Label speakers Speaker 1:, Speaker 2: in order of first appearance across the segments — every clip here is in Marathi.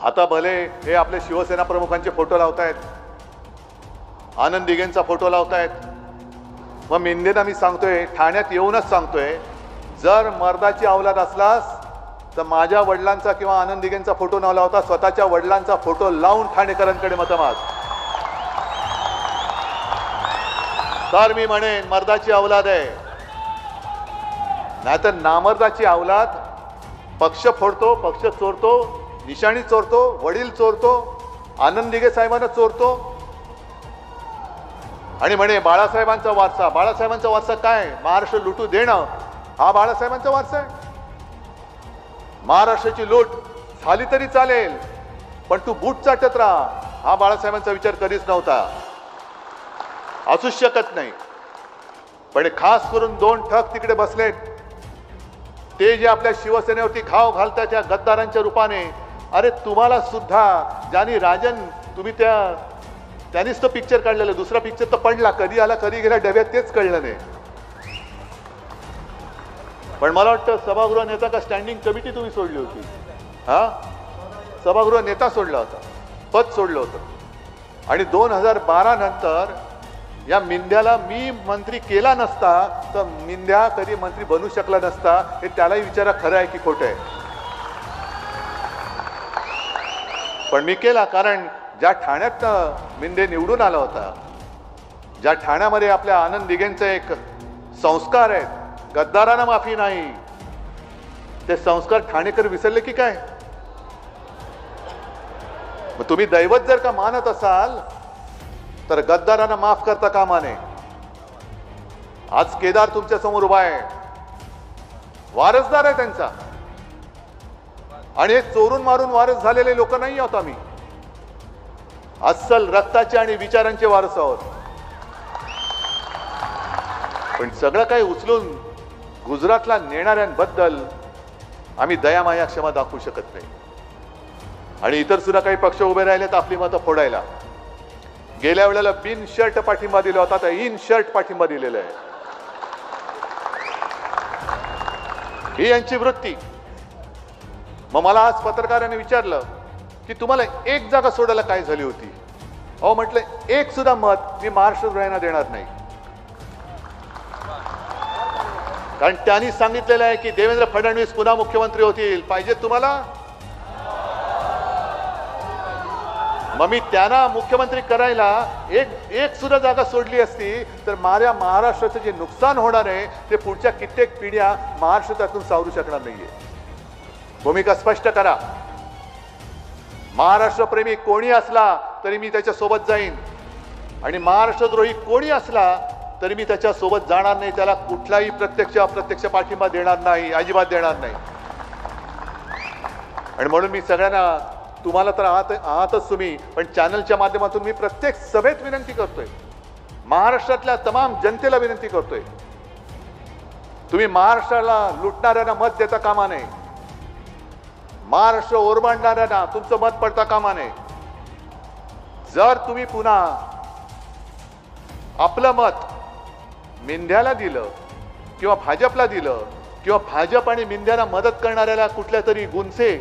Speaker 1: आता भले हे आपले शिवसेना प्रमुखांचे फोटो लावतायत, आनंद दिघेंचा फोटो लावतायत, मग मिंदेना मी सांगतोय, ठाण्यात येऊनच सांगतोय, जर मर्दाची अवलाद असलास तर माझ्या वडिलांचा किंवा आनंद दिघेंचा फोटो न लावता स्वतःच्या वडिलांचा फोटो लावून ठाणेकरांकडे मतं माग. तर मी म्हणेन मर्दाची अवलाद आहे, नाहीतर नामर्दाची अवलाद पक्ष फोडतो, पक्ष चोरतो, निशाणी चोरतो, वडील चोरतो, आनंद दिघे साहेबांना चोरतो आणि म्हणे बाळासाहेबांचा वारसा. बाळासाहेबांचा वारसा काय? महाराष्ट्र लुटू देणं हा बाळासाहेबांचा वारसा आहे. महाराष्ट्राची लूट झाली तरी चालेल, पण तू बूट चाटत राहा हा बाळासाहेबांचा विचार कधीच नव्हता, असूच शकत नाही. पण खास करून दोन ठग तिकडे बसलेत, ते जे आपल्या शिवसेनेवरती घाव घालतात त्या गद्दारांच्या रूपाने. अरे तुम्हाला सुद्धा ज्यांनी राजन, तुम्ही त्यांनीच तो पिक्चर काढलेला, दुसरा पिक्चर तर पडला, कधी आला कधी गेला डब्यात तेच कळलं नाही. पण मला वाटतं सभागृह नेता का स्टँडिंग कमिटी तुम्ही सोडली होती, हा सभागृह नेता सोडला होता, पद सोडलं होतं. आणि 2012 नंतर या मिंद्याला मी मंत्री केला नसता तर मिंद्या कधी मंत्री बनू शकला नसता. हे त्यालाही विचारा खरं आहे की खोटं आहे. पण मी केला कारण ज्या ठाण्यात मिंदे निवडून आला होता, ज्या ठाण्यामध्ये आपल्या आनंद दिघेंचे एक संस्कार आहेत, गद्दारांना माफी नाही, ते संस्कार ठाणेकर विसरले की काय? मग तुम्ही दैवत जर का मानत असाल तर गद्दारांना माफ करता कामा नये. आज केदार तुमच्या समोर उभा आहे, वारसदार आहे त्यांचा, आणि हे चोरून मारून वारस झालेले लोक नाही आहोत आम्ही, अस्सल रक्ताचे आणि विचारांचे वारस आहोत. पण सगळं काही उचलून गुजरातला नेणाऱ्यांबद्दल आम्ही दयामाया क्षमा दाखवू शकत नाही. आणि इतर सुद्धा काही पक्ष उभे राहिलेत आपली मतं फोडायला. गेल्या वेळेला बिन शर्ट पाठिंबा दिला होता, आता इन शर्ट पाठिंबा दिलेला आहे. ही यांची वृत्ती. मग मला आज पत्रकाराने विचारलं की तुम्हाला एक जागा सोडायला काय झाली होती? अहो म्हटलं एक सुद्धा मत मी महाराष्ट्रात देणार नाही. कारण त्यांनी सांगितलेलं आहे की देवेंद्र फडणवीस पुन्हा मुख्यमंत्री होतील, पाहिजे तुम्हाला? मग मी त्यांना मुख्यमंत्री करायला एक सुद्धा जागा सोडली असती तर माझ्या महाराष्ट्राचं जे नुकसान होणार आहे ते पुढच्या कित्येक पिढ्या महाराष्ट्र त्यातून सावरू शकणार नाहीये. भूमिका स्पष्ट करा. महाराष्ट्रप्रेमी कोणी असला तरी मी त्याच्या सोबत जाईन, आणि महाराष्ट्रद्रोही कोणी असला तरी मी त्याच्या सोबत जाणार नाही, त्याला कुठलाही प्रत्यक्ष अप्रत्यक्ष पाठिंबा देणार नाही, अजिबात देणार नाही. आणि म्हणून मी सगळ्यांना, तुम्हाला तर आहातच तुम्ही, पण चॅनलच्या माध्यमातून मी प्रत्येक सभेत विनंती करतोय, महाराष्ट्रातल्या तमाम जनतेला विनंती करतोय, तुम्ही महाराष्ट्राला लुटणाऱ्यांना मत देता कामा नये, महाराष्ट्र ओरबाडणाऱ्यांना तुमचं मत पडता कामा नये. जर तुम्ही पुन्हा आपलं मत मिंद्याला दिलं किंवा भाजपला दिलं किंवा भाजप आणि मिंद्याला मदत करणाऱ्याला कुठल्या तरी गुंसे,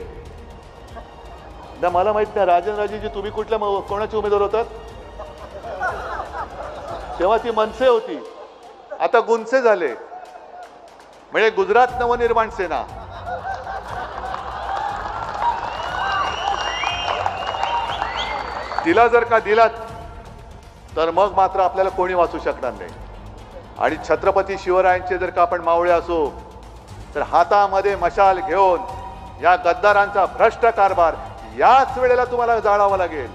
Speaker 1: मला माहित नाही राजनराजेजी तुम्ही कुठल्या कोणाचे उमेदवार होतात तेव्हा ती मनसे होती, आता गुंसे झाले, म्हणजे गुजरात नवनिर्माण सेना. तिला जर का दिलात तर मग मात्र आपल्याला कोणी वाचू शकणार नाही. आणि छत्रपती शिवरायांचे जर का आपण मावळे असो तर हातामध्ये मशाल घेऊन या गद्दारांचा भ्रष्ट कारभार याच वेळेला तुम्हाला जाळावा लागेल.